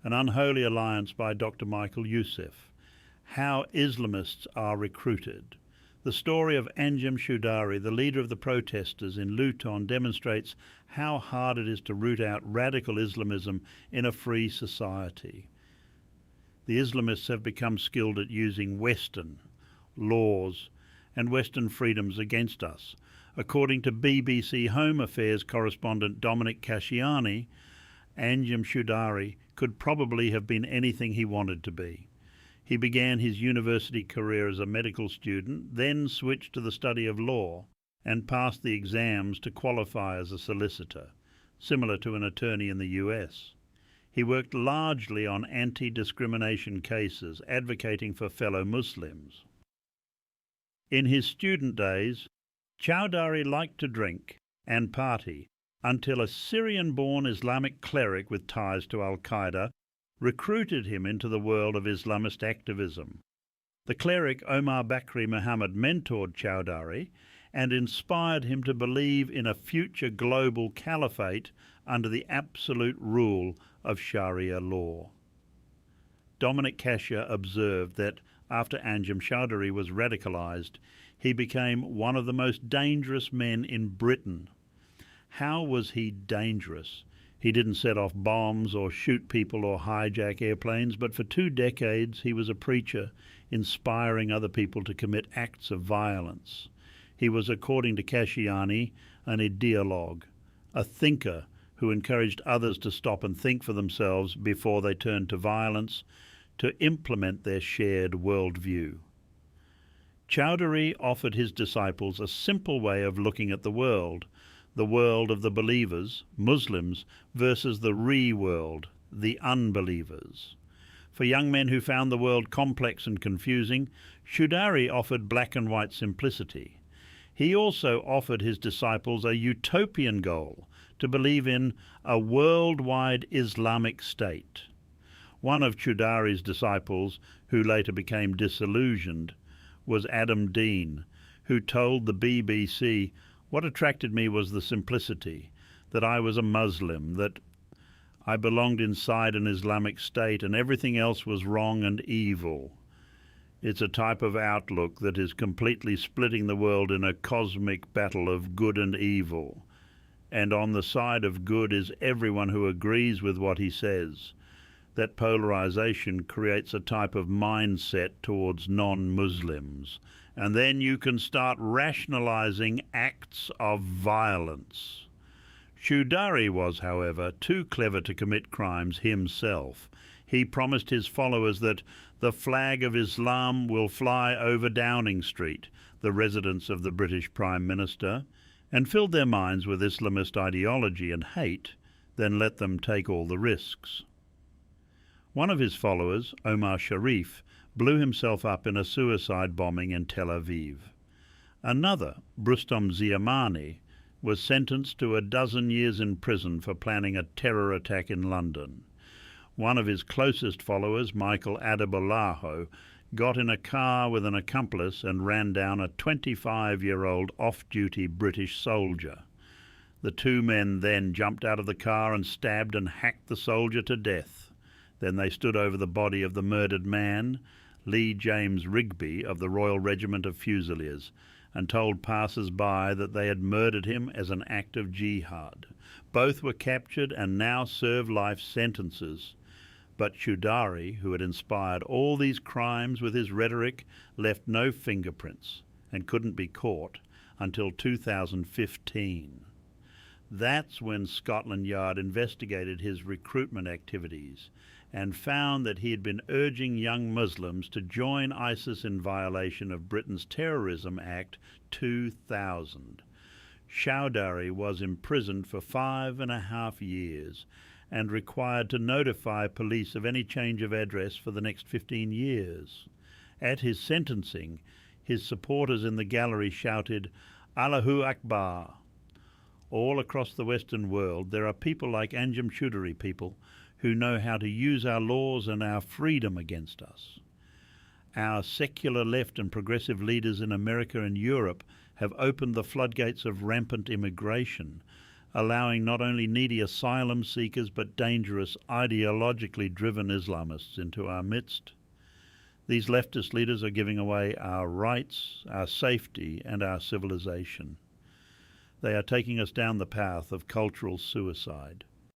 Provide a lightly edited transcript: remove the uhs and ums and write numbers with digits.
An Unholy Alliance by Dr. Michael Youssef, How Islamists Are Recruited. The story of Anjem Choudary, the leader of the protesters in Luton, demonstrates how hard it is to root out radical Islamism in a free society. The Islamists have become skilled at using Western laws and Western freedoms against us. According to BBC Home Affairs correspondent Dominic Casciani, Anjem Choudary could probably have been anything he wanted to be. He began his university career as a medical student, then switched to the study of law and passed the exams to qualify as a solicitor, similar to an attorney in the US. He worked largely on anti-discrimination cases, advocating for fellow Muslims. In his student days, Choudary liked to drink and party until a Syrian-born Islamic cleric with ties to Al-Qaeda recruited him into the world of Islamist activism. The cleric Omar Bakri Muhammad mentored Choudary and inspired him to believe in a future global caliphate under the absolute rule of Sharia law. Dominic Cascia observed that after Anjem Choudary was radicalised, he became one of the most dangerous men in Britain. How was he dangerous? He didn't set off bombs or shoot people or hijack airplanes, but for 2 decades he was a preacher, inspiring other people to commit acts of violence. He was, according to Casciani, an ideologue, a thinker who encouraged others to stop and think for themselves before they turned to violence, to implement their shared worldview. Choudary offered his disciples a simple way of looking at the world of the believers, Muslims, versus the re-world, the unbelievers. For young men who found the world complex and confusing, Choudary offered black and white simplicity. He also offered his disciples a utopian goal, to believe in a worldwide Islamic state. One of Choudary's disciples, who later became disillusioned, was Adam Dean, who told the BBC, "What attracted me was the simplicity, that I was a Muslim, that I belonged inside an Islamic state and everything else was wrong and evil. It's a type of outlook that is completely splitting the world in a cosmic battle of good and evil. And on the side of good is everyone who agrees with what he says. That polarization creates a type of mindset towards non-Muslims. And then you can start rationalizing acts of violence." Choudary was, however, too clever to commit crimes himself. He promised his followers that the flag of Islam will fly over Downing Street, the residence of the British Prime Minister, and filled their minds with Islamist ideology and hate, then let them take all the risks. One of his followers, Omar Sharif, blew himself up in a suicide bombing in Tel Aviv. Another, Rustam Ziamani, was sentenced to 12 years in prison for planning a terror attack in London. One of his closest followers, Michael Adebolaho, got in a car with an accomplice and ran down a 25-year-old off-duty British soldier. The 2 men then jumped out of the car and stabbed and hacked the soldier to death. Then they stood over the body of the murdered man, Lee James Rigby of the Royal Regiment of Fusiliers, and told passers-by that they had murdered him as an act of jihad. Both were captured and now serve life sentences. But Choudary, who had inspired all these crimes with his rhetoric, left no fingerprints and couldn't be caught until 2015. That's when Scotland Yard investigated his recruitment activities and found that he had been urging young Muslims to join ISIS in violation of Britain's Terrorism Act 2000. Choudary was imprisoned for 5.5 years and required to notify police of any change of address for the next 15 years. At his sentencing, his supporters in the gallery shouted, "Allahu Akbar." All across the Western world, there are people like Anjem Choudary people who know how to use our laws and our freedom against us. Our secular left and progressive leaders in America and Europe have opened the floodgates of rampant immigration, allowing not only needy asylum seekers but dangerous, ideologically driven Islamists into our midst. These leftist leaders are giving away our rights, our safety, and our civilization. They are taking us down the path of cultural suicide.